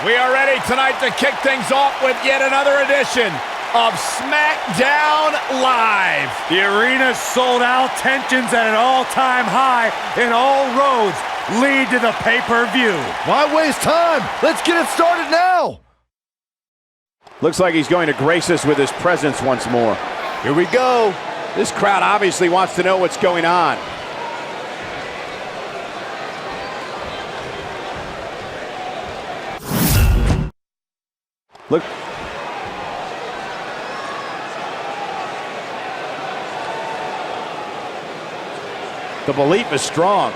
We are ready tonight to kick things off with yet another edition of SmackDown Live. The arena's sold out, tensions at an all-time high, and all roads lead to the pay-per-view. Why waste time? Let's get it started now. Looks like he's going to grace us with his presence once more. Here we go. This crowd obviously wants to know what's going on. Look. The belief is strong.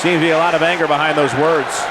Seems to be a lot of anger behind those words.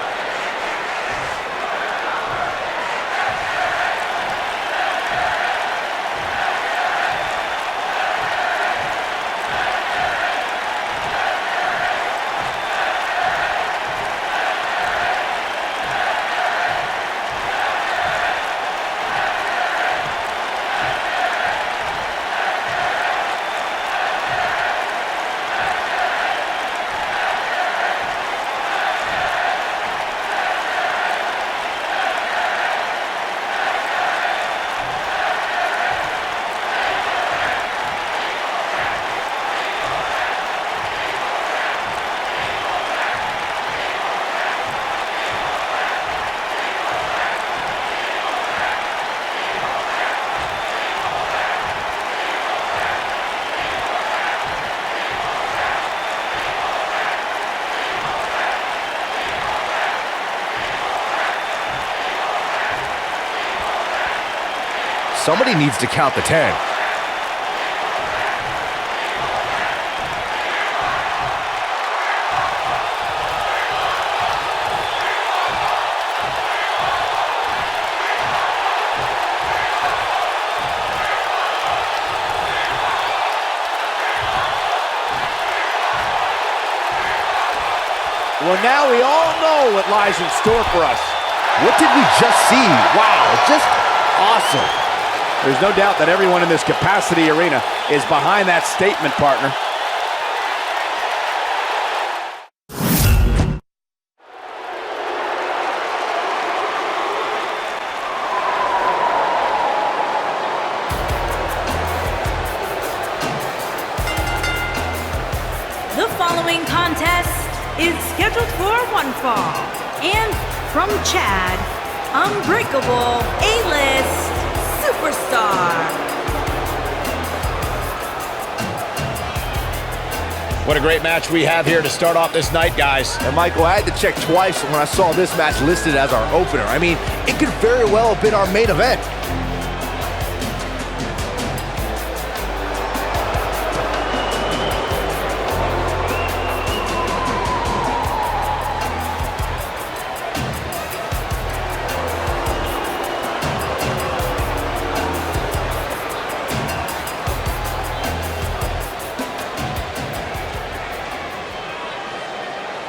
Somebody needs to count the 10. Well, now we all know what lies in store for us. What did we just see? Wow, just awesome. There's no doubt that everyone in this capacity arena is behind that statement, partner. The following contest is scheduled for one fall. And from Chad, Unbreakable A-List Superstar. What a great match we have here to start off this night, guys. And Michael, I had to check twice when I saw this match listed as our opener. I mean, it could very well have been our main event.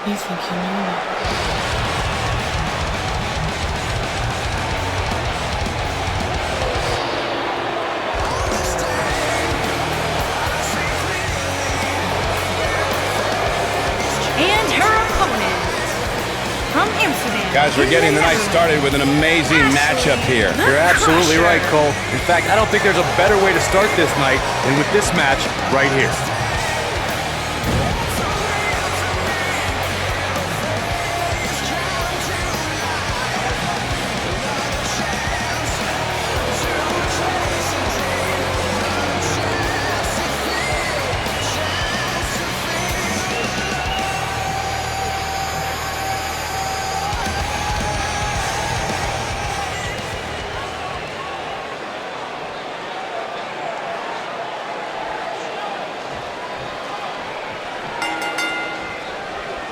You think you know me? And her opponent from Amsterdam. Guys, we're getting the night started with an amazing matchup here. You're absolutely right, Cole. In fact, I don't think there's a better way to start this night than with this match right here.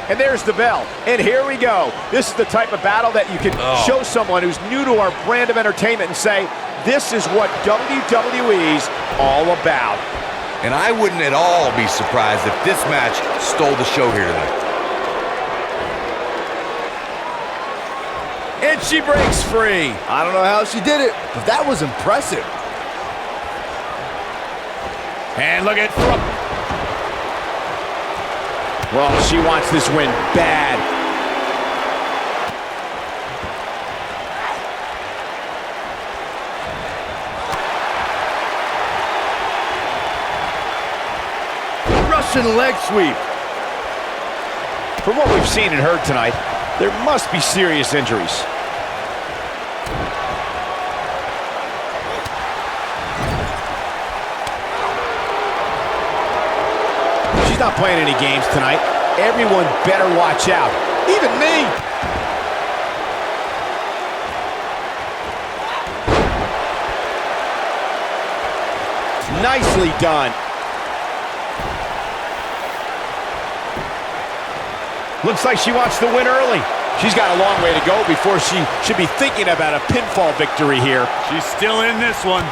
And there's the bell. And here we go. This is the type of battle that you can show someone who's new to our brand of entertainment and say, this is what WWE's all about. And I wouldn't at all be surprised if this match stole the show here tonight. And she breaks free. I don't know how she did it, but that was impressive. And look at well, she wants this win bad. Russian leg sweep. From what we've seen and heard tonight, there must be serious injuries. She's not playing any games tonight. Everyone better watch out. Even me. Nicely done. Looks like she wants to win early. She's got a long way to go before she should be thinking about a pinfall victory here. She's still in this one.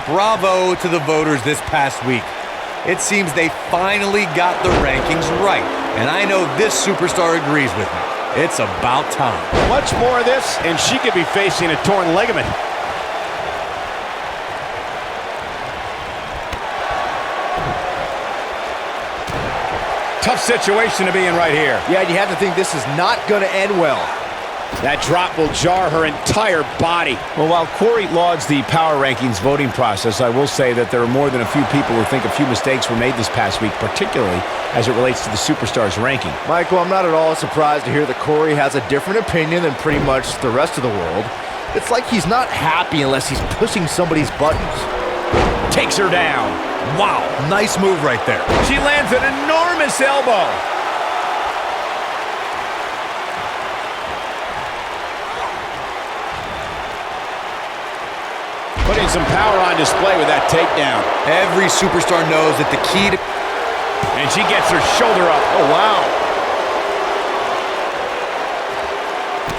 Bravo to the voters this past week. It seems they finally got the rankings right. And I know this superstar agrees with me. It's about time. Much more of this, and she could be facing a torn ligament. Tough situation to be in right here. Yeah, you have to think this is not going to end well. That drop will jar her entire body. Well, while Corey lauds the power rankings voting process, I will say that there are more than a few people who think a few mistakes were made this past week, particularly as it relates to the Superstars ranking. Michael, I'm not at all surprised to hear that Corey has a different opinion than pretty much the rest of the world. It's like he's not happy unless he's pushing somebody's buttons. Takes her down. Wow, nice move right there. She lands an enormous elbow. Putting some power on display with that takedown. Every superstar knows that the key to... And she gets her shoulder up. Oh, wow.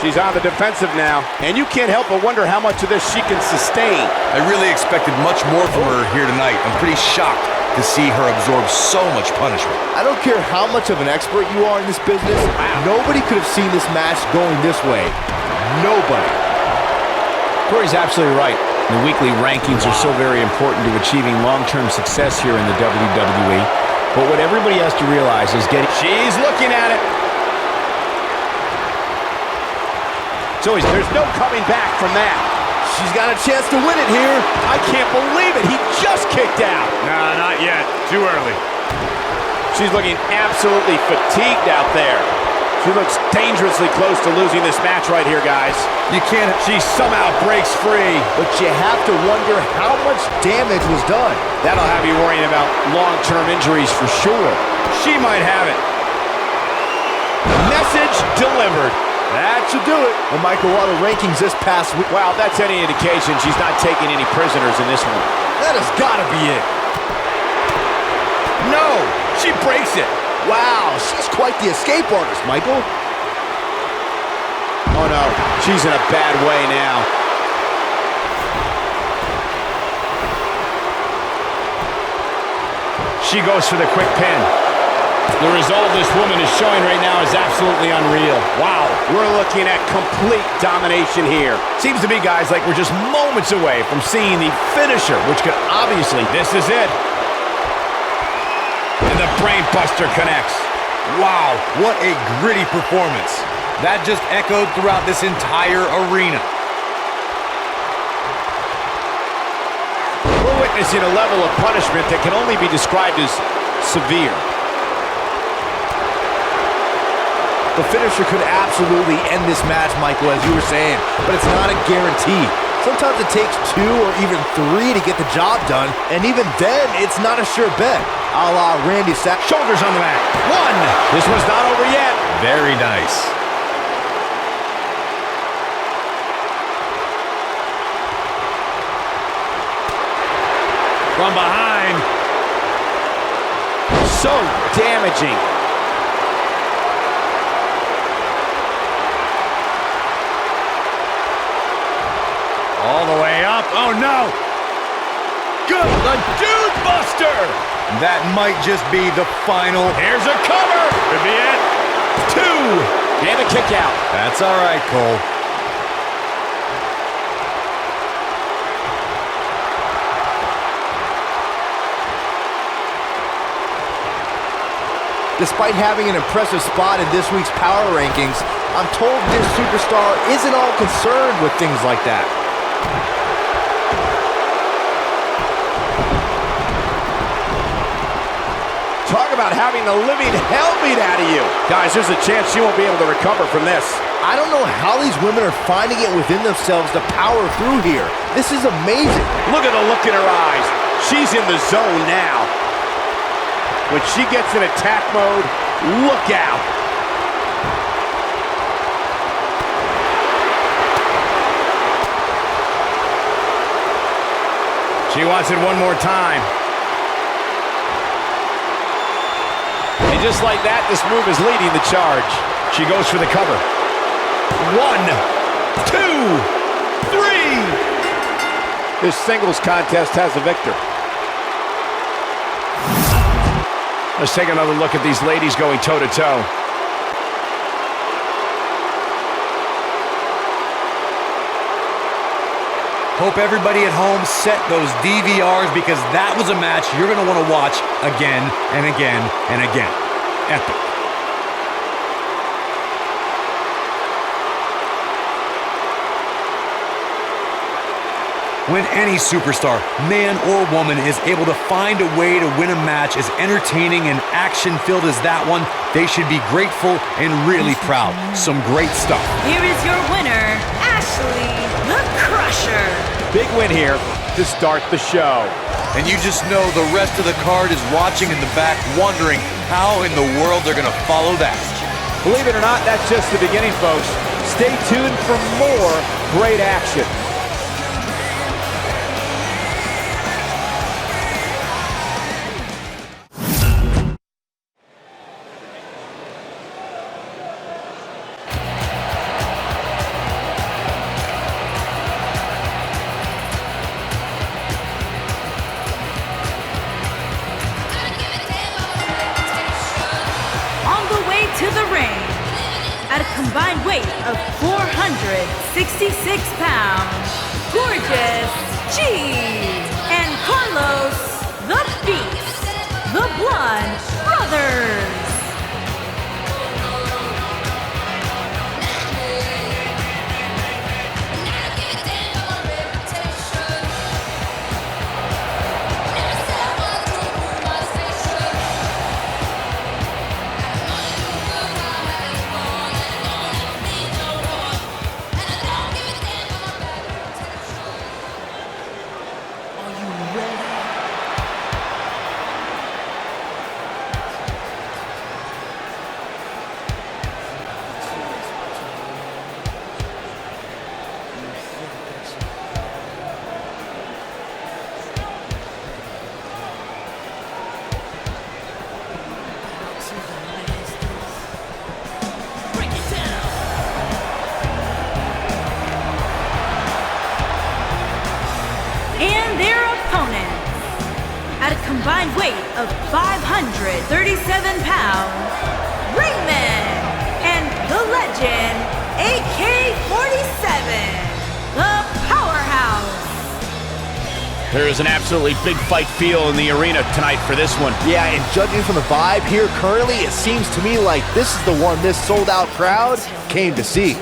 She's on the defensive now. And you can't help but wonder how much of this she can sustain. I really expected much more from her here tonight. I'm pretty shocked to see her absorb so much punishment. I don't care how much of an expert you are in this business. Nobody could have seen this match going this way. Nobody. Corey's absolutely right. The weekly rankings are so very important to achieving long-term success here in the WWE. But what everybody has to realize is She's looking at it. So there's no coming back from that. She's got a chance to win it here. I can't believe it. He just kicked out. Nah, not yet. Too early. She's looking absolutely fatigued out there. She looks dangerously close to losing this match right here, guys. You can't... She somehow breaks free. But you have to wonder how much damage was done. That'll have you worrying about long-term injuries for sure. She might have it. Message delivered. That should do it. Well, Michael, while the rankings this past week... Well, that's any indication she's not taking any prisoners in this one. That has got to be it. No! She breaks it. Wow, she's quite the escape artist, Michael. Oh, no. She's in a bad way now. She goes for the quick pin. The result this woman is showing right now is absolutely unreal. Wow, we're looking at complete domination here. Seems to me, guys, like we're just moments away from seeing the finisher, which could obviously, this is it. And the brain buster connects. Wow, what a gritty performance. That just echoed throughout this entire arena. We're witnessing a level of punishment that can only be described as severe. The finisher could absolutely end this match, Michael, as you were saying, but it's not a guarantee. Sometimes it takes 2 or even 3 to get the job done, and even then, it's not a sure bet. A la Randy Savage. Shoulders on the mat. 1. This one's not over yet. Very nice. From behind. So damaging. All the way up. Oh, no. Good. The Dude Buster. That might just be the final. Here's a cover. Could be it. 2. And a kick out. That's all right, Cole. Despite having an impressive spot in this week's power rankings, I'm told this superstar isn't all concerned with things like that. Talk about having the living hell beat out of you. Guys, there's a chance she won't be able to recover from this. I don't know how these women are finding it within themselves to power through here. This is amazing. Look at the look in her eyes. She's in the zone now. When she gets in attack mode, look out. She wants it one more time. And just like that, this move is leading the charge. She goes for the cover. 1, 2, 3. This singles contest has a victor. Let's take another look at these ladies going toe-to-toe. Hope everybody at home set those DVRs because that was a match you're going to want to watch again and again and again. Epic. When any superstar, man or woman, is able to find a way to win a match as entertaining and action-filled as that one, they should be grateful and really proud. Some great stuff. Here is your winner, Ashley the Crusher. Big win here to start the show. And you just know the rest of the card is watching in the back, wondering how in the world they're going to follow that. Believe it or not, that's just the beginning, folks. Stay tuned for more great action. To the ring, at a combined weight of 466 pounds, Gorgeous G and Carlos the Beast, the Blood Brothers. At a combined weight of 537 pounds, Rylan and the legend, AK-47, the Powerhouse. There is an absolutely big fight feel in the arena tonight for this one. Yeah, and judging from the vibe here currently, it seems to me like this is the one this sold-out crowd came to see.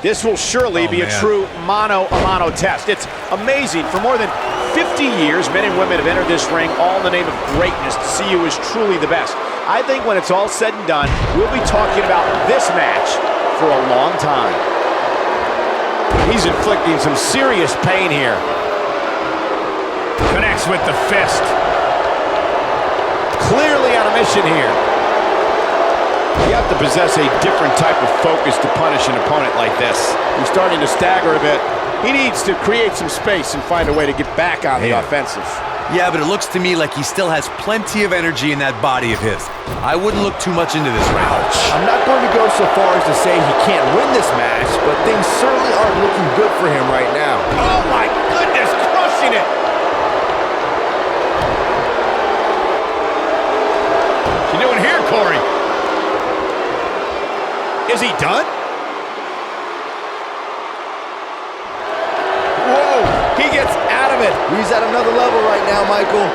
This will surely be a true mano-a-mano test. It's amazing. For more than 50 years, men and women have entered this ring all in the name of greatness to see who is truly the best. I think when it's all said and done, we'll be talking about this match for a long time. He's inflicting some serious pain here. Connects with the fist. Clearly on a mission here. You have to possess a different type of focus to punish an opponent like this. He's starting to stagger a bit. He needs to create some space and find a way to get back on the offensive. Yeah, but it looks to me like he still has plenty of energy in that body of his. I wouldn't look too much into this right now. I'm not going to go so far as to say he can't win this match, but things certainly aren't looking good for him right now. Oh my goodness, crushing it! What you doing here, Corey? Is he done? Whoa, he gets out of it. He's at another level right now, Michael.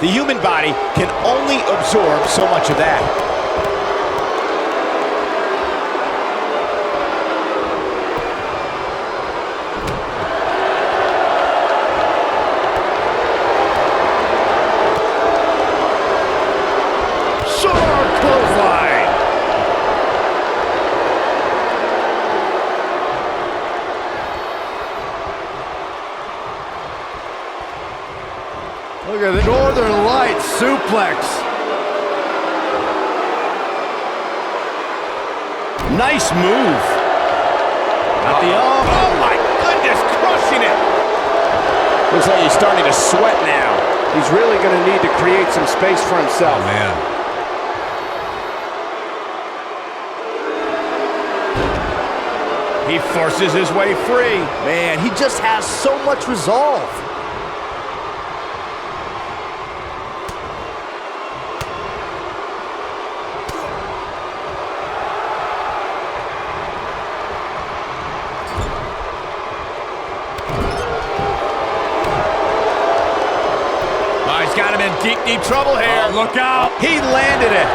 The human body can only absorb so much of that. Look at the Northern Lights suplex. Nice move. At the arm. Oh my goodness, crushing it. Looks like he's starting to sweat now. He's really going to need to create some space for himself. Oh, man. He forces his way free. Man, he just has so much resolve. Got him in deep trouble here. Oh, look out. He landed it.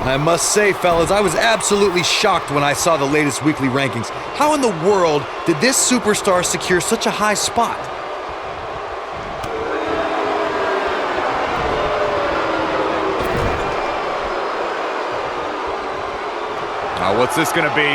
I must say, fellas, I was absolutely shocked when I saw the latest weekly rankings. How in the world did this superstar secure such a high spot? Now, what's this going to be?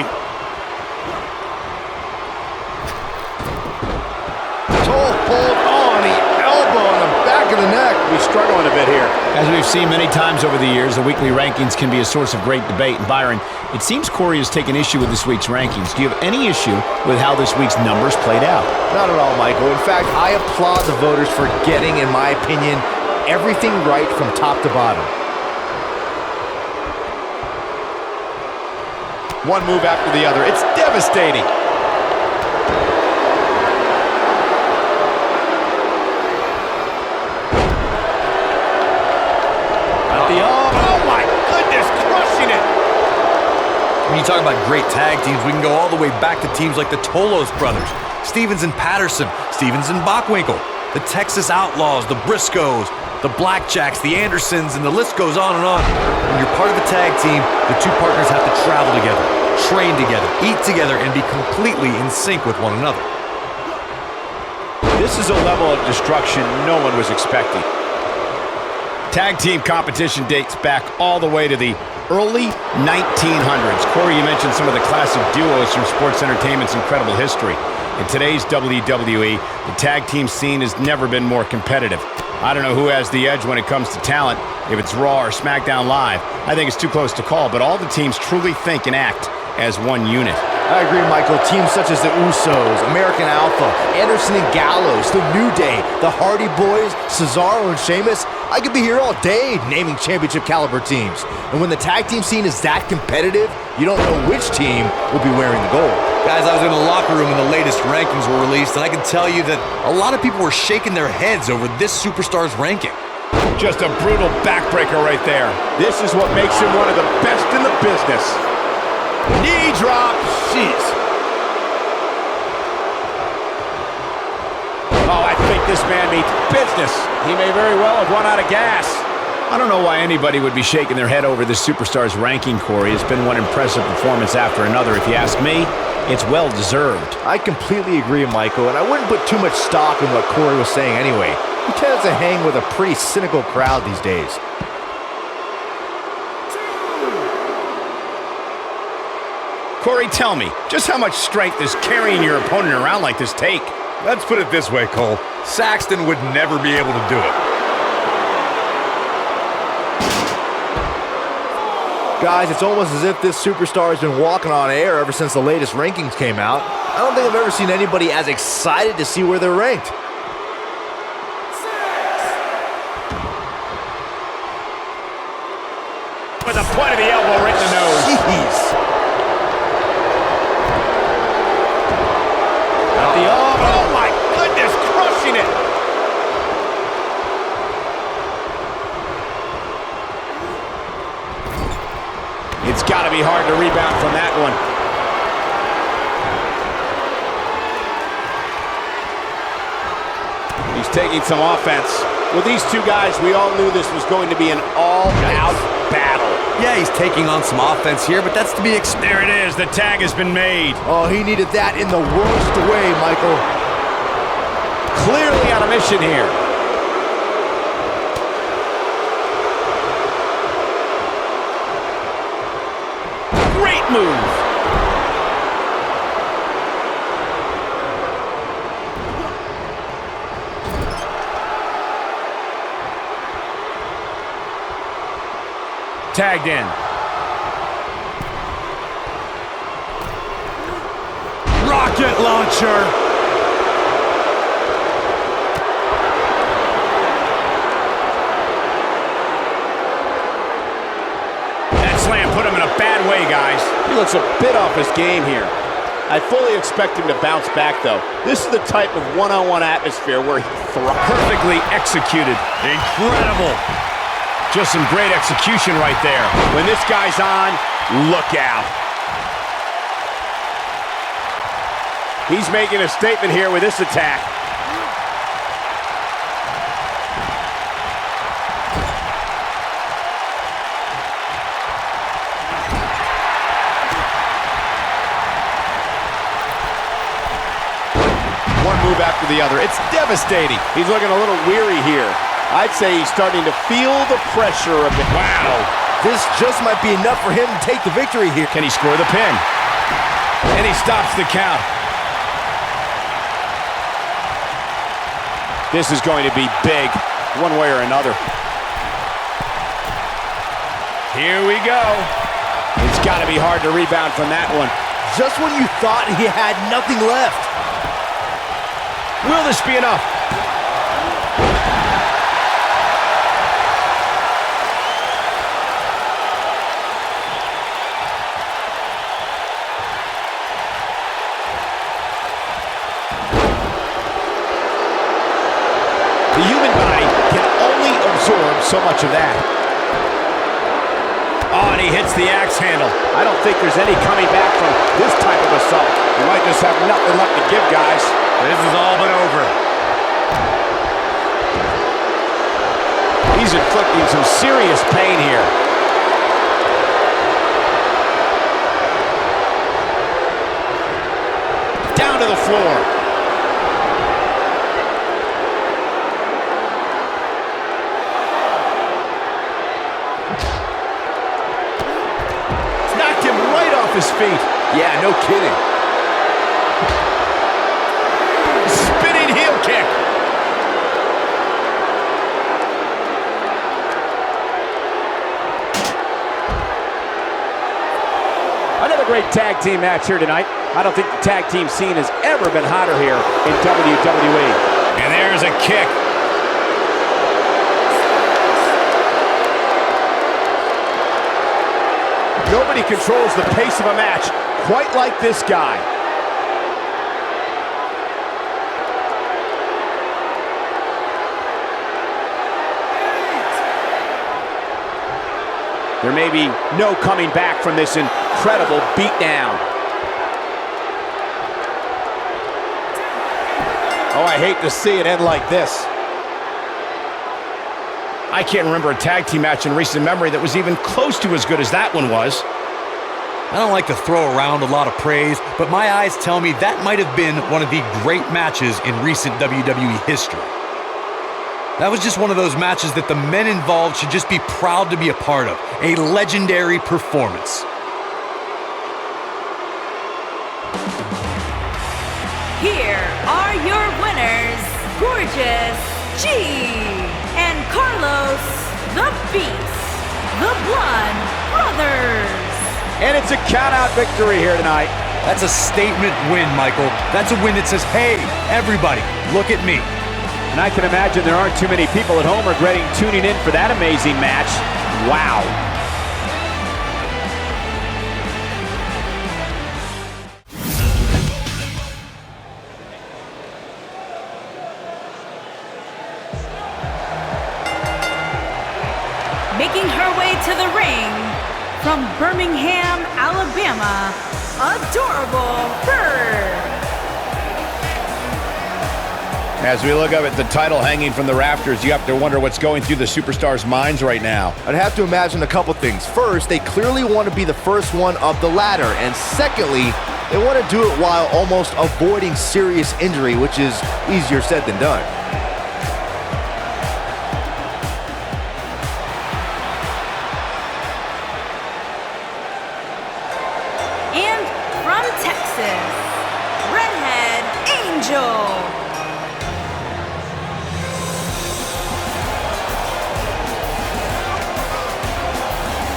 Toe pulled on the elbow on the back of the neck. He's struggling a bit here. As we've seen many times over the years, the weekly rankings can be a source of great debate. And Byron, it seems Corey has taken issue with this week's rankings. Do you have any issue with how this week's numbers played out? Not at all, Michael. In fact, I applaud the voters for getting, in my opinion, everything right from top to bottom. One move after the other. It's devastating. At the arm. Oh my goodness, crushing it. When you talk about great tag teams, we can go all the way back to teams like the Tolos brothers, Stevens and Patterson, Stevens and Bockwinkel, the Texas Outlaws, the Briscoes, the Blackjacks, the Andersons, and the list goes on and on. When you're part of a tag team, the two partners have to travel together, train together, eat together, and be completely in sync with one another. This is a level of destruction no one was expecting. Tag team competition dates back all the way to the early 1900s. Corey, you mentioned some of the classic duos from sports entertainment's incredible history. In today's WWE, the tag team scene has never been more competitive. I don't know who has the edge when it comes to talent, if it's Raw or SmackDown Live. I think it's too close to call, but all the teams truly think and act as one unit. I agree, Michael. Teams such as the Usos, American Alpha, Anderson and Gallows, the New Day, the Hardy Boys, Cesaro and Sheamus. I could be here all day naming championship caliber teams. And when the tag team scene is that competitive, you don't know which team will be wearing the gold. Guys, I was in the locker room when the latest rankings were released, and I can tell you that a lot of people were shaking their heads over this superstar's ranking. Just a brutal backbreaker right there. This is what makes him one of the best in the business. Knee drop. Jeez. Oh, I think this man means business. He may very well have run out of gas. I don't know why anybody would be shaking their head over this superstar's ranking, Corey. It's been one impressive performance after another. If you ask me, it's well-deserved. I completely agree, Michael, and I wouldn't put too much stock in what Corey was saying anyway. He tends to hang with a pretty cynical crowd these days. Corey, tell me, just how much strength does carrying your opponent around like this take? Let's put it this way, Cole. Saxton would never be able to do it. Guys, it's almost as if this superstar has been walking on air ever since the latest rankings came out. I don't think I've ever seen anybody as excited to see where they're ranked. With the point of the elbow right in the nose. Jeez. Oh my goodness, crushing it. It's got to be hard to rebound from that one. He's taking some offense. With these two guys, we all knew this was going to be an all-out battle. Yeah, he's taking on some offense here, but that's to be expected. There it is. The tag has been made. Oh, he needed that in the worst way, Michael. Clearly on a mission here. Great move. Tagged in. Rocket launcher. Put him in a bad way, guys. He looks a bit off his game here. I fully expect him to bounce back, though. This is the type of one-on-one atmosphere where he thrives. Perfectly executed. Incredible. Just some great execution right there. When this guy's on, look out. He's making a statement here with this attack. Move after the other. It's devastating. He's looking a little weary here. I'd say he's starting to feel the pressure of it. Wow. This just might be enough for him to take the victory here. Can he score the pin? And he stops the count. This is going to be big, one way or another. Here we go. It's got to be hard to rebound from that one. Just when you thought he had nothing left. Will this be enough? The human mind can only absorb so much of that. Oh, and he hits the axe handle. I don't think there's any coming back from this type of assault. You might just have nothing left to give, guys. This is all but over. He's inflicting some serious pain here. Down to the floor. It's knocked him right off his feet. Yeah, no kidding. Spinning heel kick. Another great tag team match here tonight. I don't think the tag team scene has ever been hotter here in WWE. And there's a kick. Nobody controls the pace of a match quite like this guy. There may be no coming back from this incredible beatdown. Oh, I hate to see it end like this. I can't remember a tag team match in recent memory that was even close to as good as that one was. I don't like to throw around a lot of praise, but my eyes tell me that might have been one of the great matches in recent WWE history. That was just one of those matches that the men involved should just be proud to be a part of. A legendary performance. Here are your winners, Gorgeous G and Carlos the Beast, the Blood Brothers. And it's a count-out victory here tonight. That's a statement win, Michael. That's a win that says, hey, everybody, look at me. And I can imagine there aren't too many people at home regretting tuning in for that amazing match. Wow. Making her way to the ring from Birmingham, Alabama, Adorable Bird. As we look up at the title hanging from the rafters, you have to wonder what's going through the superstars' minds right now. I'd have to imagine a couple things. First, they clearly want to be the first one up the ladder. And secondly, they want to do it while almost avoiding serious injury, which is easier said than done. And from Texas, Redhead Angel.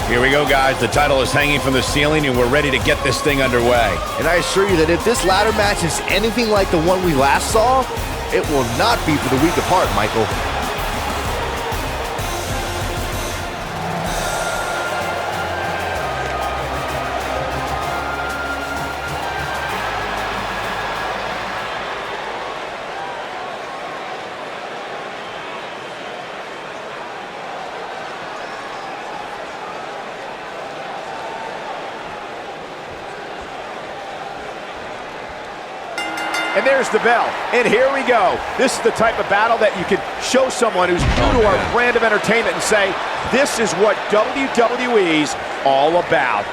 Here we go, guys. The title is hanging from the ceiling, and we're ready to get this thing underway. And I assure you that if this ladder match is anything like the one we last saw, it will not be for the weak of heart, Michael. And there's the bell. And here we go. This is the type of battle that you can show someone who's new to our brand of entertainment and say, this is what WWE's all about.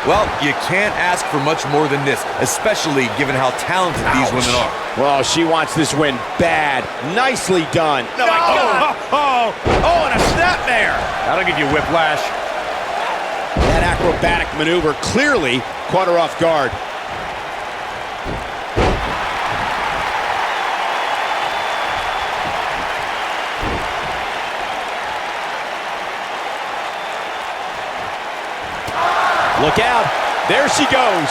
Well, you can't ask for much more than this, especially given how talented these women are. Well, she wants this win bad. Nicely done. No, my God. Oh, and a snap there. That'll give you whiplash. That acrobatic maneuver clearly caught her off guard. Look out. There she goes.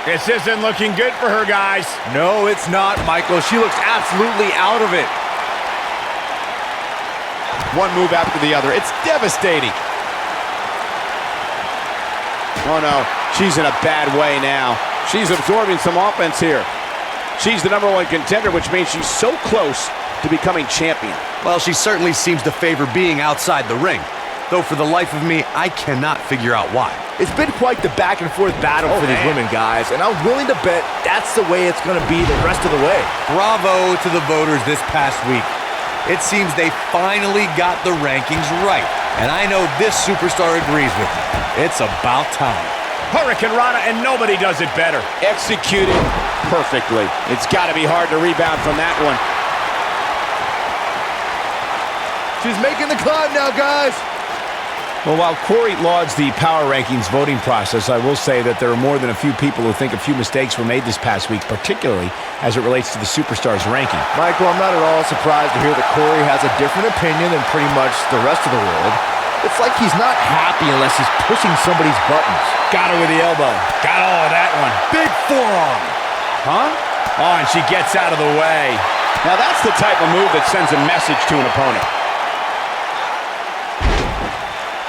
This isn't looking good for her, guys. No, it's not, Michael. She looks absolutely out of it. One move after the other. It's devastating. Oh, no. She's in a bad way now. She's absorbing some offense here. She's the #1 contender, which means she's so close to becoming champion. Well, she certainly seems to favor being outside the ring. Though for the life of me, I cannot figure out why. It's been quite the back-and-forth battle for these women, guys, and I'm willing to bet that's the way it's going to be the rest of the way. Bravo to the voters this past week. It seems they finally got the rankings right, and I know this superstar agrees with me. It's about time. Hurricane Rana, and nobody does it better. Executed perfectly. It's got to be hard to rebound from that one. She's making the climb now, guys. Well, while Corey lauds the Power Rankings voting process, I will say that there are more than a few people who think a few mistakes were made this past week, particularly as it relates to the Superstars ranking. Michael, I'm not at all surprised to hear that Corey has a different opinion than pretty much the rest of the world. It's like he's not happy unless he's pushing somebody's buttons. Got her with the elbow. Got all of that one. Big forearm. Huh? Oh, and she gets out of the way. Now that's the type of move that sends a message to an opponent.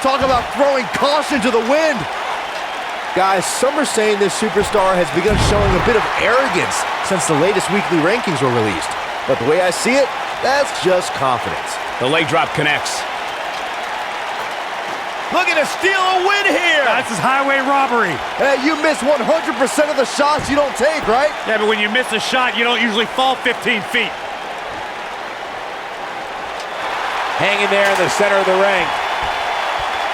Talk about throwing caution to the wind. Guys, some are saying this superstar has begun showing a bit of arrogance since the latest weekly rankings were released. But the way I see it, that's just confidence. The leg drop connects. Looking to steal a win here. That's his highway robbery. Hey, you miss 100% of the shots you don't take, right? Yeah, but when you miss a shot, you don't usually fall 15 feet. Hanging there in the center of the ring.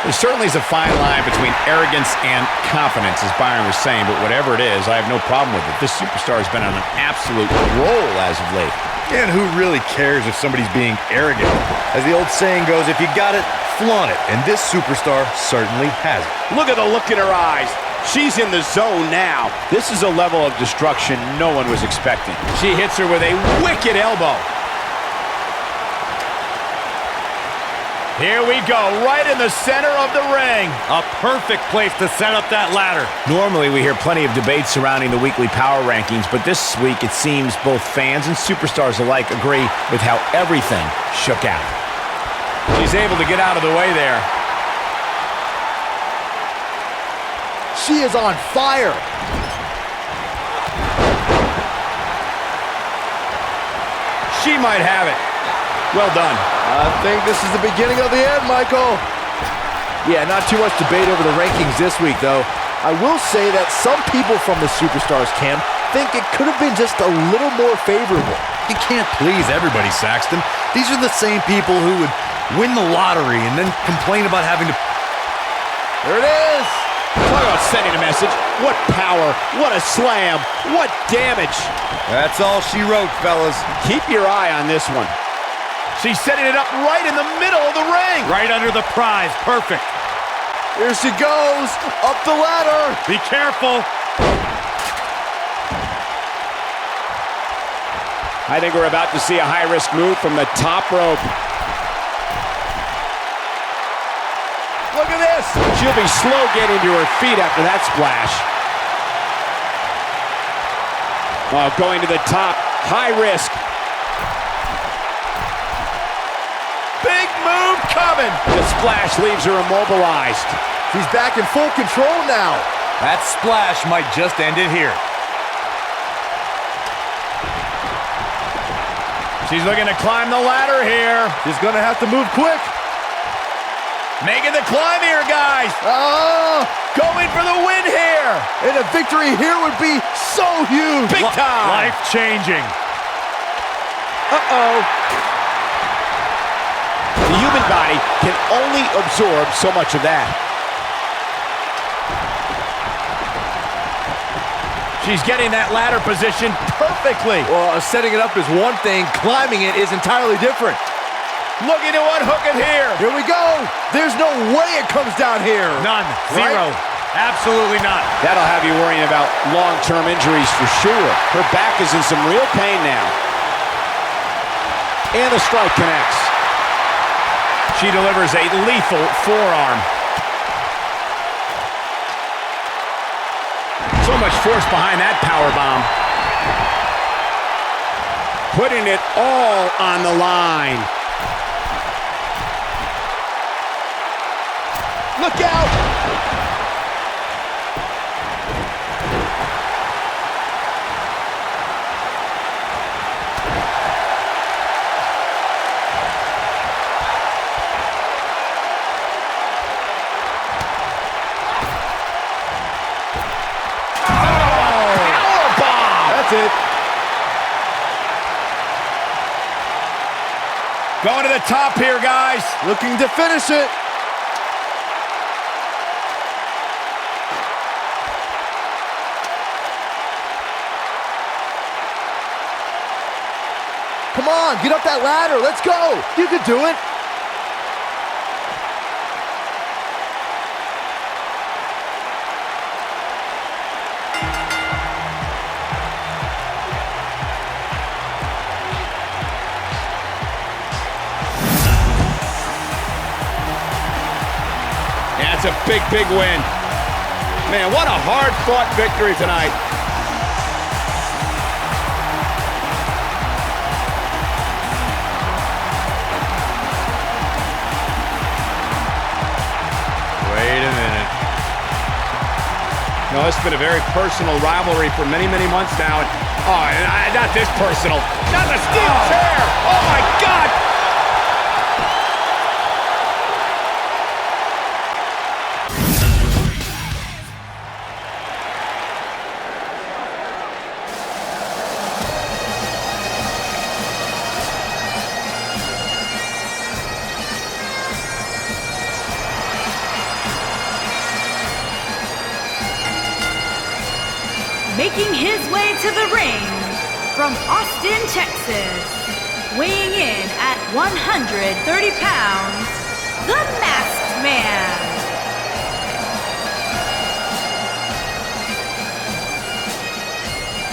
There certainly is a fine line between arrogance and confidence, as Byron was saying, but whatever it is, I have no problem with it. This superstar has been on an absolute roll as of late. And who really cares if somebody's being arrogant? As the old saying goes, if you got it, flaunt it. And this superstar certainly has it. Look at the look in her eyes. She's in the zone now. This is a level of destruction no one was expecting. She hits her with a wicked elbow. Here we go, right in the center of the ring. A perfect place to set up that ladder. Normally, we hear plenty of debate surrounding the weekly power rankings, but this week it seems both fans and superstars alike agree with how everything shook out. She's able to get out of the way there. She is on fire. She might have it. Well done. I think this is the beginning of the end, Michael. Yeah, not too much debate over the rankings this week, though. I will say that some people from the Superstars camp think it could have been just a little more favorable. You can't please everybody, Saxton. These are the same people who would win the lottery and then complain about having to... There it is. Talk about sending a message. What power, what a slam, what damage. That's all she wrote, fellas. Keep your eye on this one. She's setting it up right in the middle of the ring. Right under the prize. Perfect. Here she goes, up the ladder. Be careful. I think we're about to see a high-risk move from the top rope. Look at this. She'll be slow getting to her feet after that splash. Oh, going to the top. High risk. Big move coming. The splash leaves her immobilized. She's back in full control now. That splash might just end it here. She's looking to climb the ladder here. She's gonna have to move quick. Making the climb here, guys. Oh, Going for the win here. and a victory here would be so huge. Big time. Life-changing. Uh-oh. The human body can only absorb so much of that. She's getting that ladder position perfectly. Well, setting it up is one thing. Climbing it is entirely different. Looking to unhook it here. Here we go. There's no way it comes down here. None. Right? Zero. Absolutely not. That'll have you worrying about long-term injuries for sure. Her back is in some real pain now. And the strike connects. She delivers a lethal forearm. So much force behind that power bomb. Putting it all on the line. Look out! It. Going to the top here, guys. Looking to finish it. Come on, get up that ladder. Let's go. You can do it. That's a big, big win. Man, what a hard-fought victory tonight. No, it's been a very personal rivalry for many, many months now. Not this personal. Not the steel chair. Oh, my God. Making his way to the ring from Austin, Texas, weighing in at 130 pounds, the Masked Man.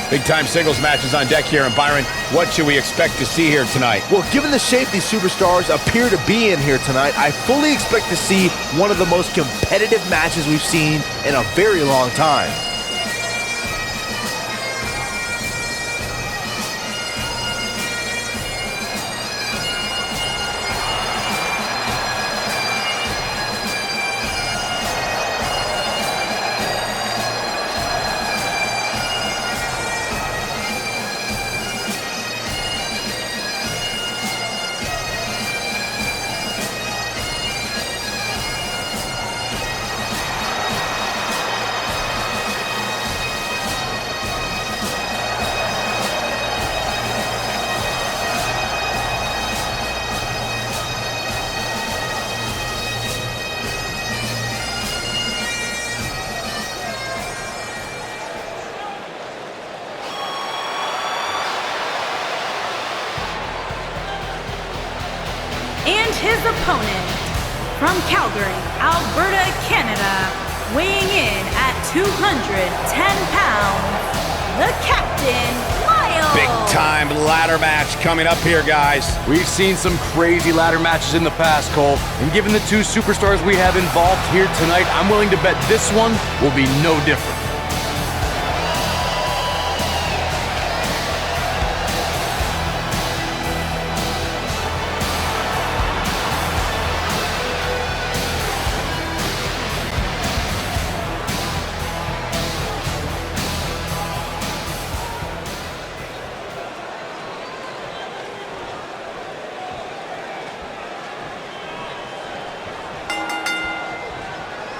Big-time singles matches on deck here, and Byron, what should we expect to see here tonight? Well, given the shape these superstars appear to be in here tonight, I fully expect to see one of the most competitive matches we've seen in a very long time. And his opponent, from Calgary, Alberta, Canada, weighing in at 210 pounds, the Captain, Miles. Big-time ladder match coming up here, guys. We've seen some crazy ladder matches in the past, Cole, and given the two superstars we have involved here tonight, I'm willing to bet this one will be no different.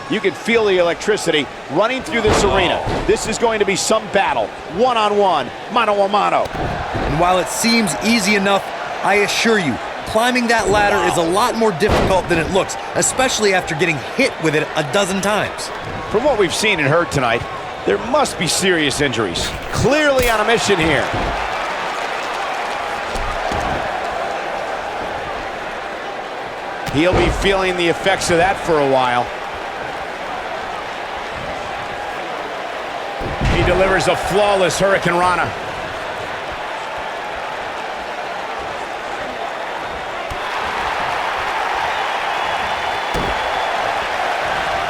You can feel the electricity running through this arena. This is going to be some battle, one-on-one, mano-a-mano. And while it seems easy enough, I assure you, climbing that ladder is a lot more difficult than it looks, especially after getting hit with it a dozen times. From what we've seen and heard tonight, there must be serious injuries. Clearly on a mission here. He'll be feeling the effects of that for a while. He delivers a flawless Hurricane Rana.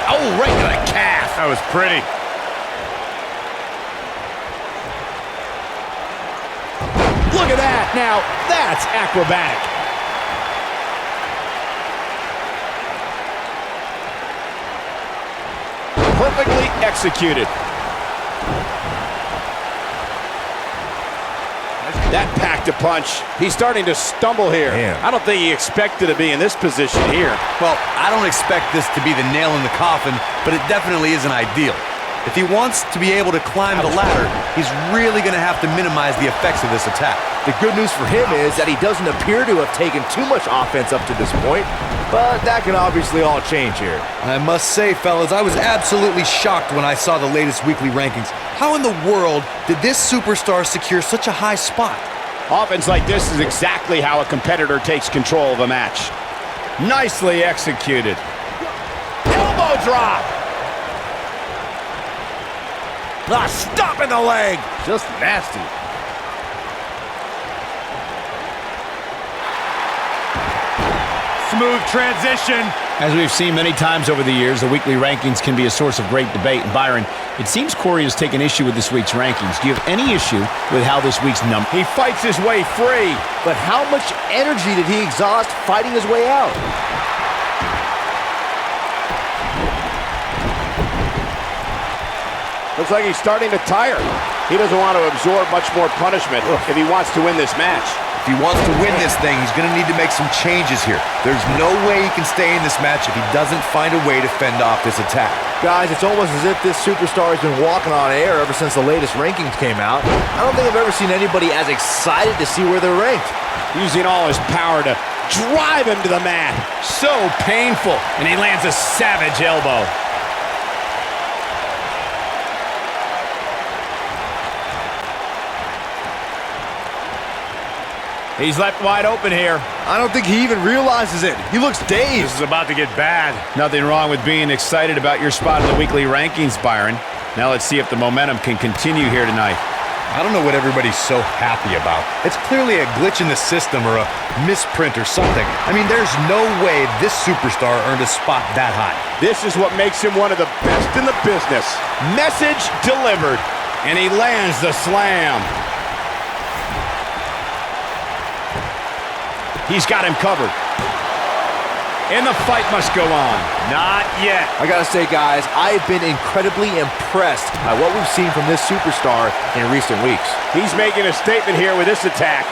Oh, right to the calf. That was pretty. Look at that. Now, that's acrobatic. Perfectly executed. That packed a punch. He's starting to stumble here. Man. I don't think he expected to be in this position here. Well, I don't expect this to be the nail in the coffin, but it definitely isn't ideal. If he wants to be able to climb the ladder, he's really going to have to minimize the effects of this attack. The good news for him is that he doesn't appear to have taken too much offense up to this point, but that can obviously all change here. I must say, fellas, I was absolutely shocked when I saw the latest weekly rankings. How in the world did this superstar secure such a high spot? Offense like this is exactly how a competitor takes control of a match. Nicely executed. Elbow drop. Stop in the leg. Just nasty. Smooth transition. As we've seen many times over the years, the weekly rankings can be a source of great debate. And Byron, it seems Corey has taken issue with this week's rankings. Do you have any issue with how this week's number? He fights his way free. But how much energy did he exhaust fighting his way out? Looks like he's starting to tire. He doesn't want to absorb much more punishment if he wants to win this match. If he wants to win this thing, he's going to need to make some changes here. There's no way he can stay in this match if he doesn't find a way to fend off this attack. Guys, it's almost as if this superstar has been walking on air ever since the latest rankings came out. I don't think I've ever seen anybody as excited to see where they're ranked. Using all his power to drive him to the mat. So painful. And he lands a savage elbow. He's left wide open here. I don't think he even realizes it. He looks dazed. This is about to get bad. Nothing wrong with being excited about your spot in the weekly rankings, Byron. Now let's see if the momentum can continue here tonight. I don't know what everybody's so happy about. It's clearly a glitch in the system or a misprint or something. I mean, there's no way this superstar earned a spot that high. This is what makes him one of the best in the business. Message delivered. And he lands the slam. He's got him covered. And the fight must go on. Not yet. I gotta say, guys, I've been incredibly impressed by what we've seen from this superstar in recent weeks. He's making a statement here with this attack.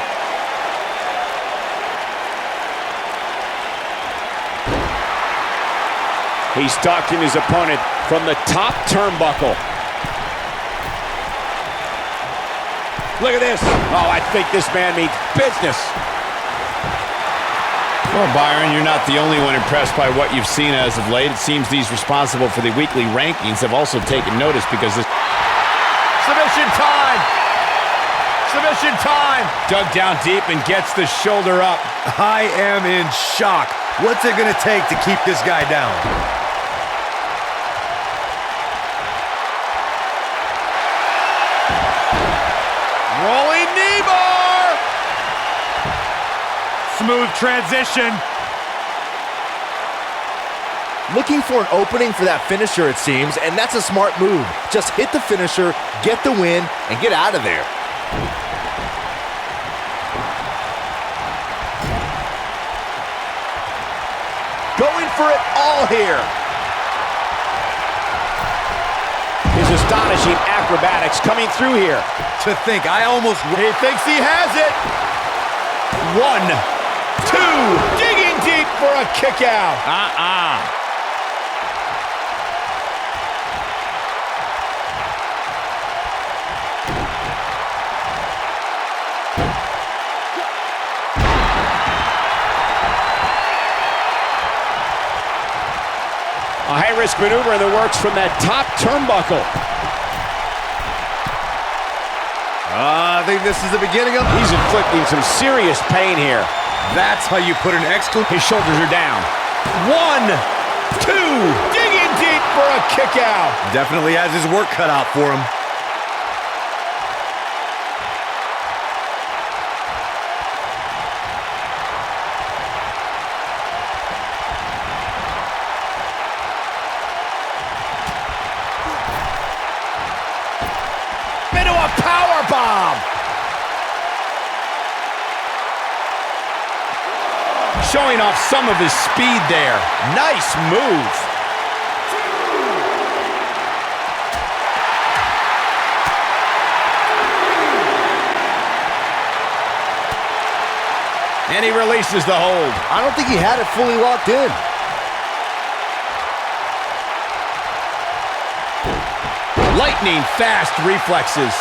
He's stalking his opponent from the top turnbuckle. Look at this. Oh, I think this man means business. Well, Byron, you're not the only one impressed by what you've seen as of late. It seems these responsible for the weekly rankings have also taken notice because this... Submission time! Submission time! Dug down deep and gets the shoulder up. I am in shock. What's it going to take to keep this guy down? Rolling knee bar! Smooth transition. Looking for an opening for that finisher, it seems, and that's a smart move. Just hit the finisher, get the win, and get out of there. Going for it all here. His astonishing acrobatics coming through here. To think, I almost... He thinks he has it. 1, 2, digging deep for a kick out. A high-risk maneuver in the works from that top turnbuckle. I think this is the beginning of... He's inflicting some serious pain here. That's how you put an exclamation... His shoulders are down. 1, 2, digging deep for a kick out. Definitely has his work cut out for him. Into a power bomb. Showing off some of his speed there. Nice move. And he releases the hold. I don't think he had it fully locked in. Lightning fast reflexes.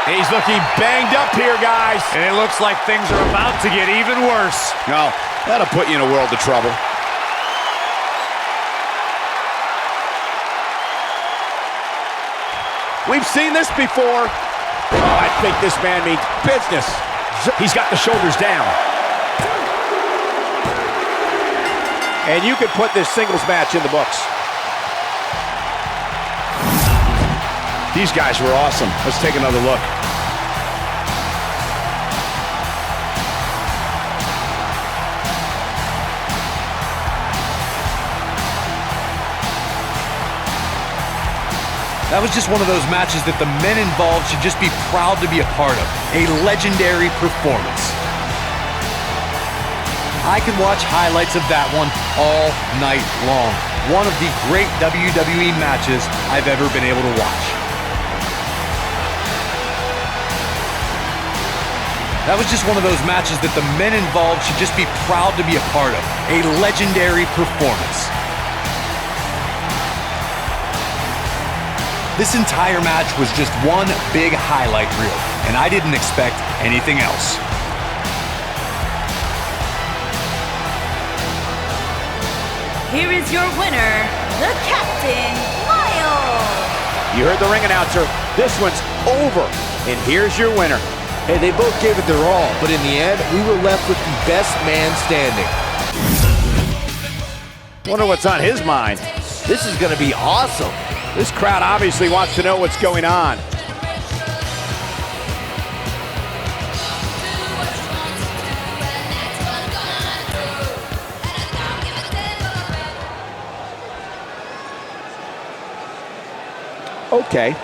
He's looking banged up here, guys. And it looks like things are about to get even worse. No, that'll put you in a world of trouble. We've seen this before. Oh, I think this man means business. He's got the shoulders down. And you could put this singles match in the books. These guys were awesome. Let's take another look. That was just one of those matches that the men involved should just be proud to be a part of. A legendary performance. I can watch highlights of that one all night long. one of the great WWE matches I've ever been able to watch. That was just one of those matches that the men involved should just be proud to be a part of. A legendary performance. This entire match was just one big highlight reel, and I didn't expect anything else. Here is your winner, the Captain, Miles. You heard the ring announcer. This one's over. And here's your winner. Hey, they both gave it their all, but in the end, we were left with the best man standing. Wonder what's on his mind. This is going to be awesome. This crowd obviously wants to know what's going on. Okay.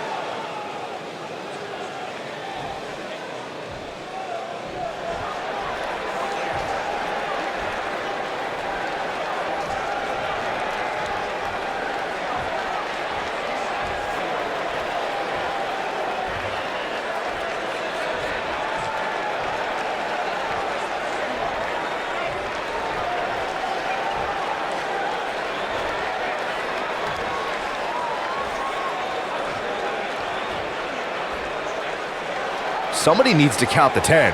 Somebody needs to count the 10.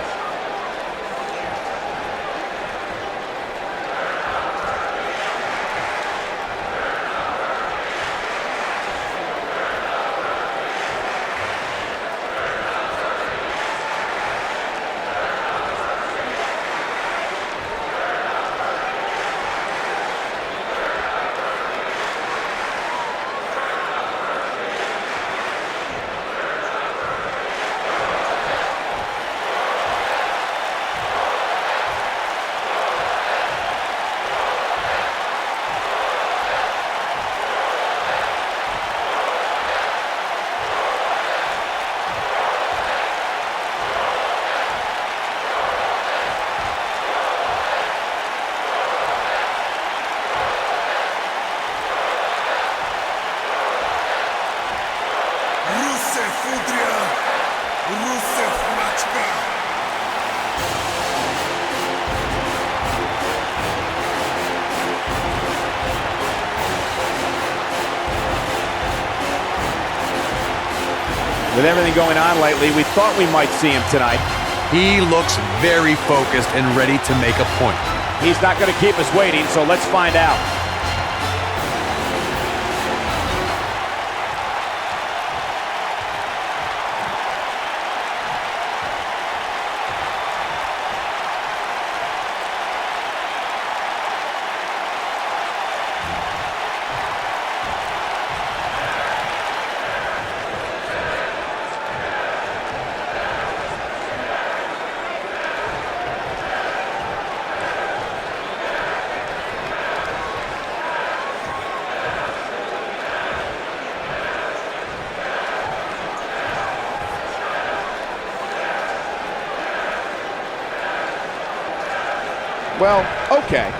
With everything going on lately, we thought we might see him tonight. He looks very focused and ready to make a point. He's not going to keep us waiting, so let's find out. Well, okay.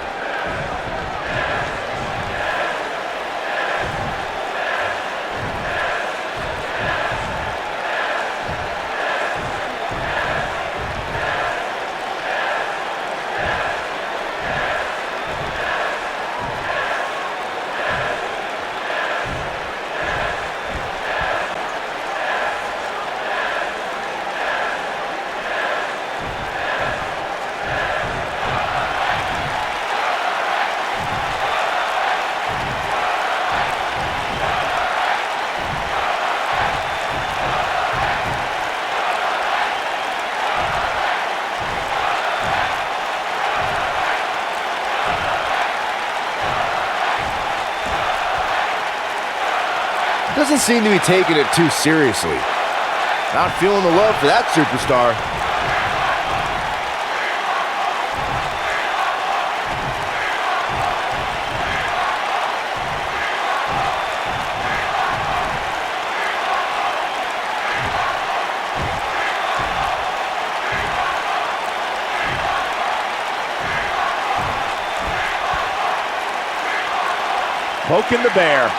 Doesn't seem to be taking it too seriously. Not feeling the love for that superstar. poking the bear.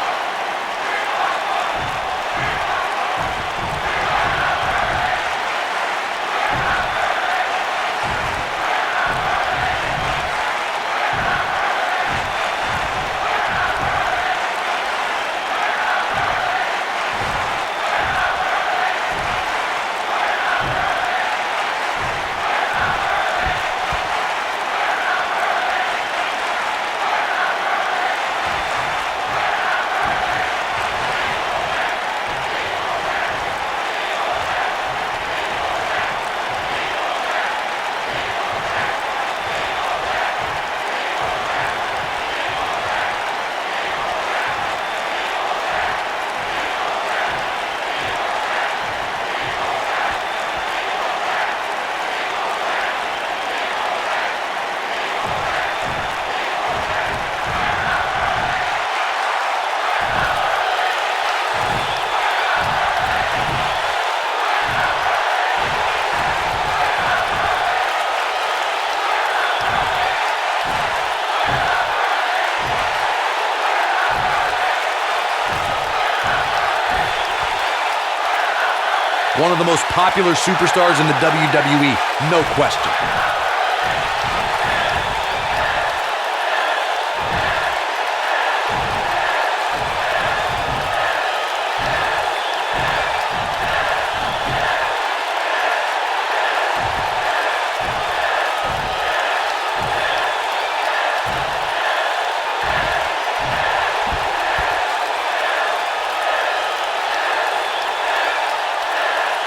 One of the most popular superstars in the WWE, no question.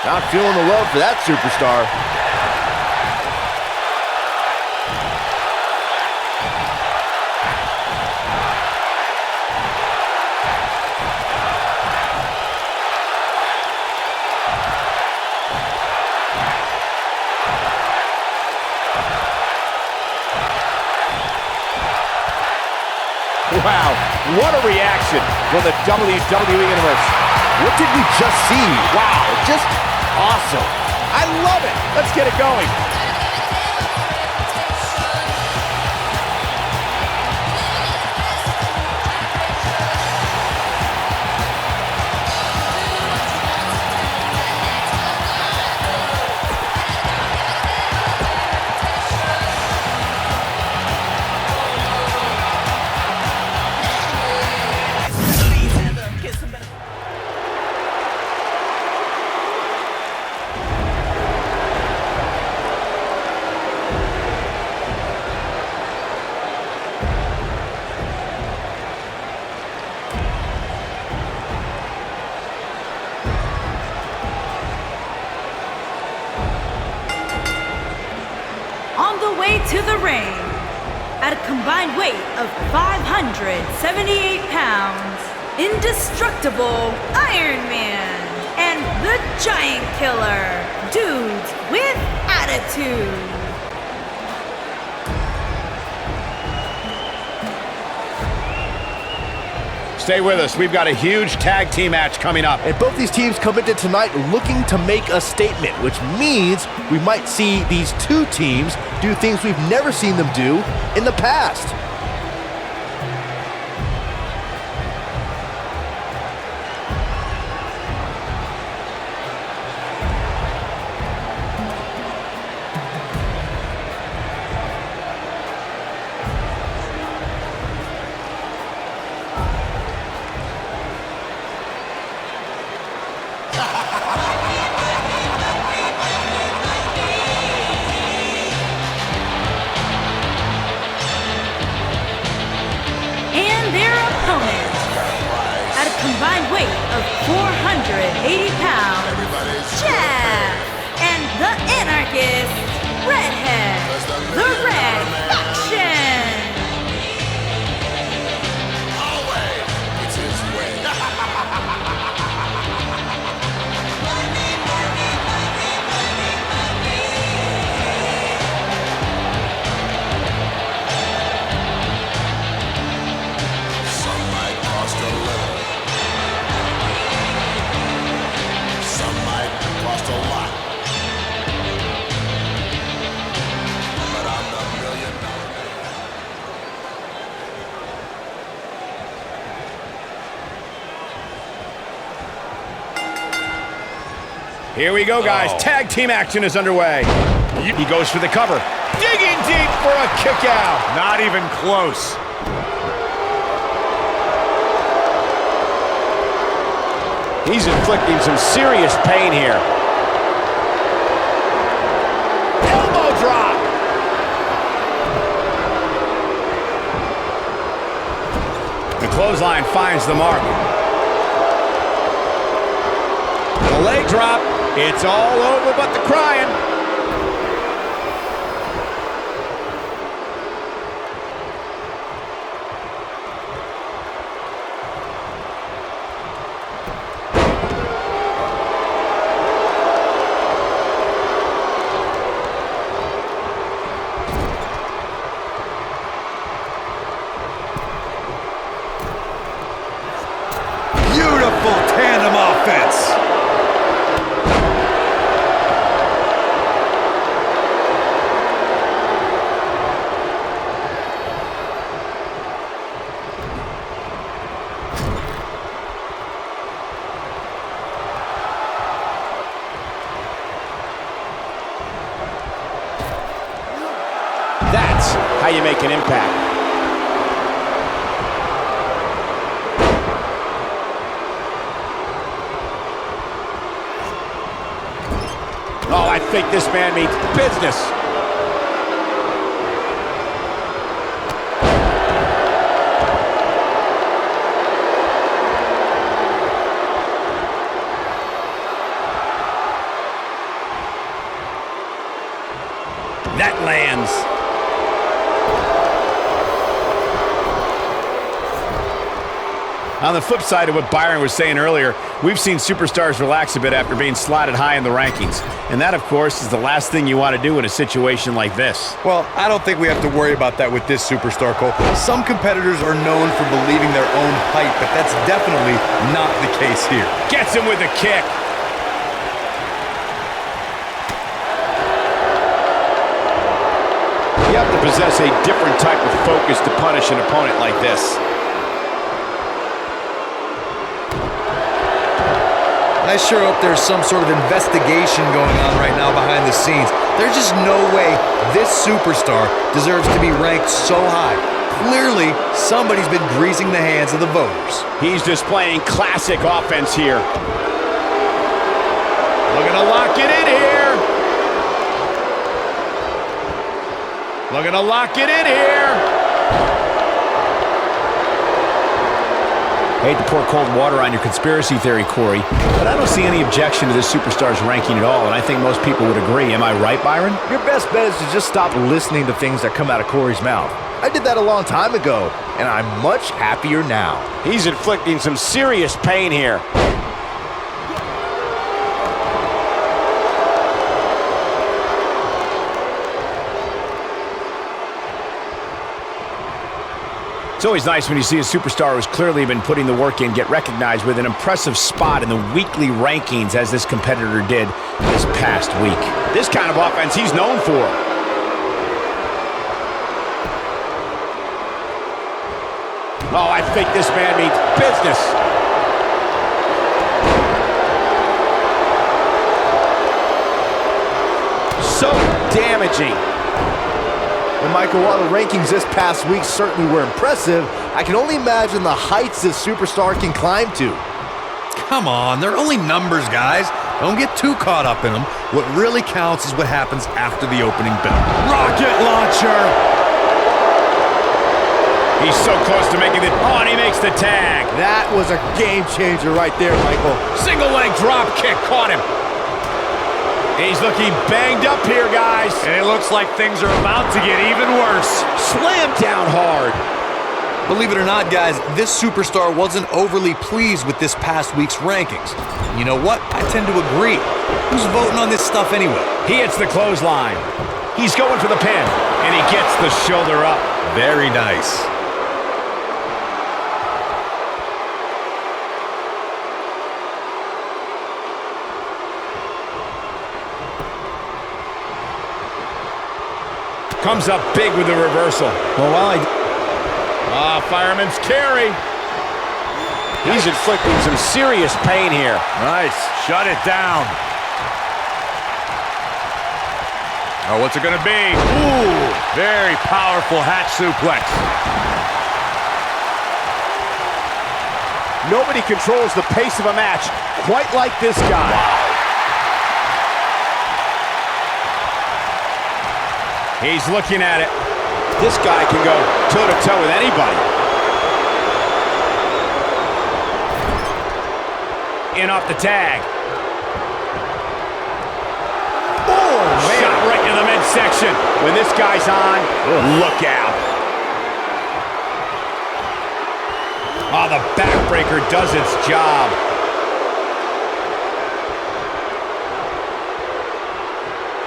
Not feeling the love for that superstar. Wow, what a reaction from the WWE Universe. What did we just see? Wow, just awesome. I love it. Let's get it going. On the way to the ring, at a combined weight of 578 pounds, indestructible Iron Man and the Giant Killer, dudes with attitude. Stay with us. We've got a huge tag team match coming up. And both these teams come into tonight looking to make a statement, which means we might see these two teams do things we've never seen them do in the past. Combined weight of 480 pounds, Jeff, and the anarchist, Redhead, the Red Faction. Always, it's his way. Some might cost a little. Cost a lot. But I'm the $1 million Here we go, guys. Tag team action is underway. He goes for the cover. Digging deep for a kick out. Not even close. He's inflicting some serious pain here. Elbow drop. The clothesline finds the mark. The leg drop. It's all over but the crying. Beautiful tandem offense. That's how you make an impact. Oh, I think this man means business. That lands. On the flip side of what Byron was saying earlier, we've seen superstars relax a bit after being slotted high in the rankings. And that, of course, is the last thing you want to do in a situation like this. Well, I don't think we have to worry about that with this superstar, Cole. Some competitors are known for believing their own hype, but that's definitely not the case here. Gets him with a kick. You have to possess a different type of focus to punish an opponent like this. I sure hope there's some sort of investigation going on right now behind the scenes. There's just no way this superstar deserves to be ranked so high. Clearly, somebody's been greasing the hands of the voters. He's displaying classic offense here. Looking to lock it in here. Looking to lock it in here. Hate to pour cold water on your conspiracy theory, Corey, but I don't see any objection to this superstar's ranking at all, and I think most people would agree. Am I right, Byron? Your best bet is to just stop listening to things that come out of Corey's mouth. I did that a long time ago, and I'm much happier now. He's inflicting some serious pain here. It's always nice when you see a superstar who's clearly been putting the work in get recognized with an impressive spot in the weekly rankings as this competitor did this past week. This kind of offense he's known for. Oh, I think this man means business. So damaging. And Michael, while the rankings this past week certainly were impressive, I can only imagine the heights this superstar can climb to. Come on, they're only numbers, guys. Don't get too caught up in them. What really counts is what happens after the opening bell. Rocket launcher! He's so close to making it. Oh, and he makes the tag. That was a game changer right there, Michael. Single leg drop kick caught him. He's looking banged up here, guys. And it looks like things are about to get even worse. Slammed down hard. Believe it or not, guys, this superstar wasn't overly pleased with this past week's rankings. You know what? I tend to agree. Who's voting on this stuff anyway? He hits the clothesline. He's going for the pin, and he gets the shoulder up. Very nice. Comes up big with the reversal. Well, fireman's carry. He's inflicting some serious pain here. Nice. Shut it down. Oh, what's it going to be? Ooh, very powerful hat suplex. Nobody controls the pace of a match quite like this guy. Wow. He's looking at it. This guy can go toe-to-toe with anybody. In off the tag. Oh, man. Shot right in the midsection. When this guy's on, look out. Oh, the backbreaker does its job.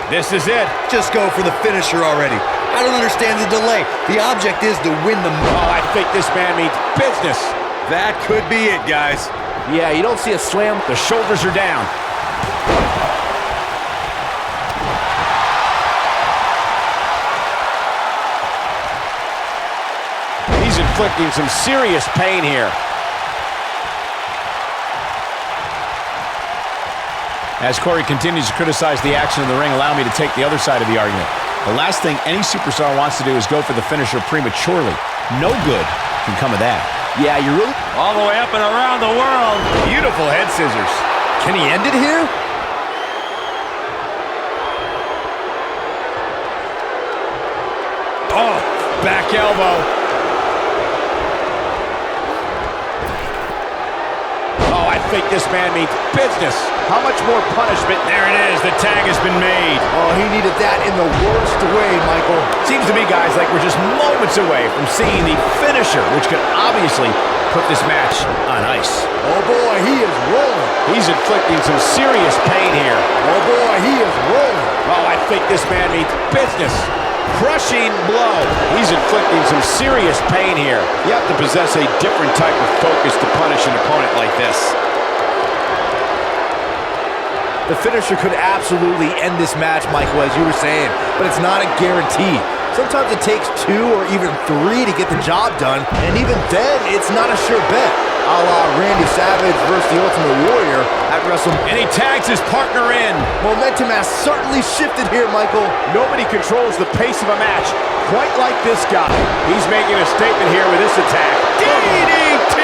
This is it. Just go for the finisher already. I don't understand the delay. The object is to win the match. Oh, I think this man means business. That could be it, guys. Yeah, you don't see a slam. The shoulders are down. He's inflicting some serious pain here. As Corey continues to criticize the action in the ring, allow me to take the other side of the argument. The last thing any superstar wants to do is go for the finisher prematurely. No good can come of that. Yeah, you really... All the way up and around the world. Beautiful head scissors. Can he end it here? Oh, back elbow. Oh, I think this man means business. How much more punishment? There it is. The tag has been made. Oh, he needed that in the worst way, Michael. Seems to me, guys, like we're just moments away from seeing the finisher, which could obviously put this match on ice. Oh, boy, he is rolling. He's inflicting some serious pain here. Oh, boy, he is rolling. Oh, I think this man means business. Crushing blow. He's inflicting some serious pain here. You have to possess a different type of focus to punish an opponent like this. The finisher could absolutely end this match, Michael, as you were saying, but it's not a guarantee. Sometimes it takes 2 or even 3 to get the job done, and even then, it's not a sure bet. A la Randy Savage versus the Ultimate Warrior at WrestleMania. And he tags his partner in. Momentum has certainly shifted here, Michael. Nobody controls the pace of a match quite like this guy. He's making a statement here with this attack. DDT!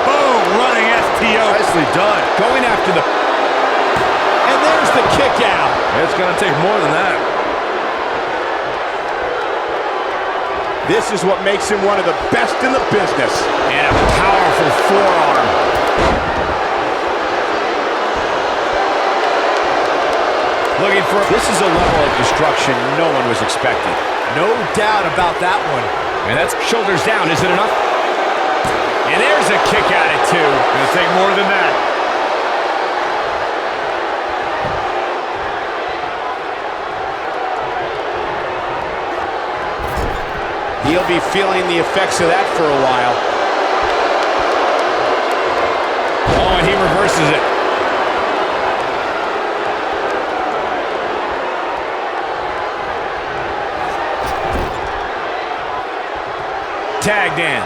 Boom, running STO. Nicely done. Going after the... And there's the kick out. It's going to take more than that. This is what makes him one of the best in the business. And a powerful forearm. Looking for... This is a level of destruction no one was expecting. No doubt about that one. And that's shoulders down. Is it enough? And there's a kick out at 2. Going to take more than that. He'll be feeling the effects of that for a while. Oh, and he reverses it. Tagged in.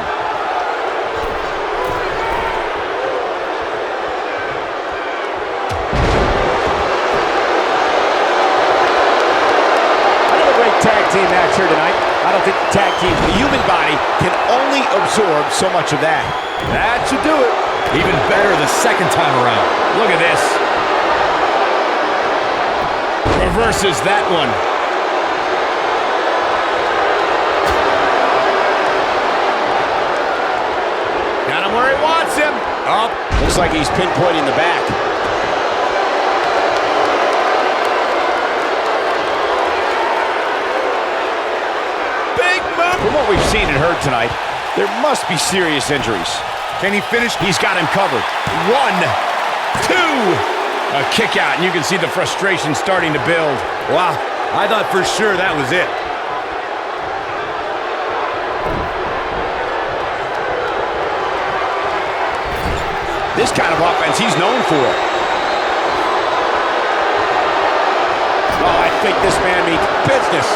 Another great tag team match here tonight. I don't think tag teams, the human body can only absorb so much of that. That should do it. Even better the second time around. Look at this. Reverses that one. Got him where he wants him. Oh, looks like he's pinpointing the back. From what we've seen and heard tonight, there must be serious injuries. Can he finish? He's got him covered. 1, 2. A kick out, and you can see the frustration starting to build. Wow, I thought for sure that was it. This kind of offense he's known for. Oh, I think this man means business.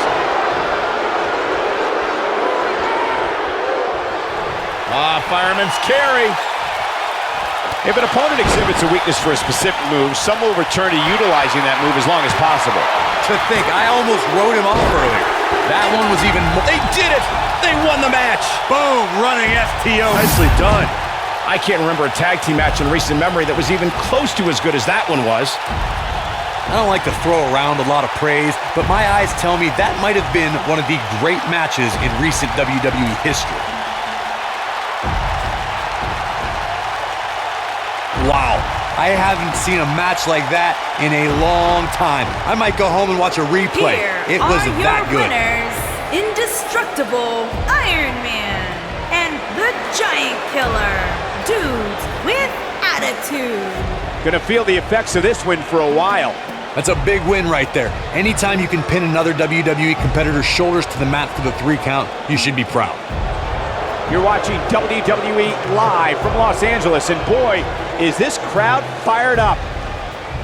Fireman's carry. If an opponent exhibits a weakness for a specific move, some will return to utilizing that move as long as possible. To think, I almost wrote him off earlier. That one was even more. They did it! They won the match! Boom, running STO. Nicely done. I can't remember a tag team match in recent memory that was even close to as good as that one was. I don't like to throw around a lot of praise, but my eyes tell me that might have been one of the great matches in recent WWE history. Wow, I haven't seen a match like that in a long time. I might go home and watch a replay. Here It was are that your good. winners, Indestructible Iron Man and the Giant Killer, dudes with attitude. Gonna feel the effects of this win for a while. That's a big win right there. Anytime you can pin another WWE competitor's shoulders to the mat for the 3 count, you should be proud. You're watching WWE live from Los Angeles, and boy, is this crowd fired up.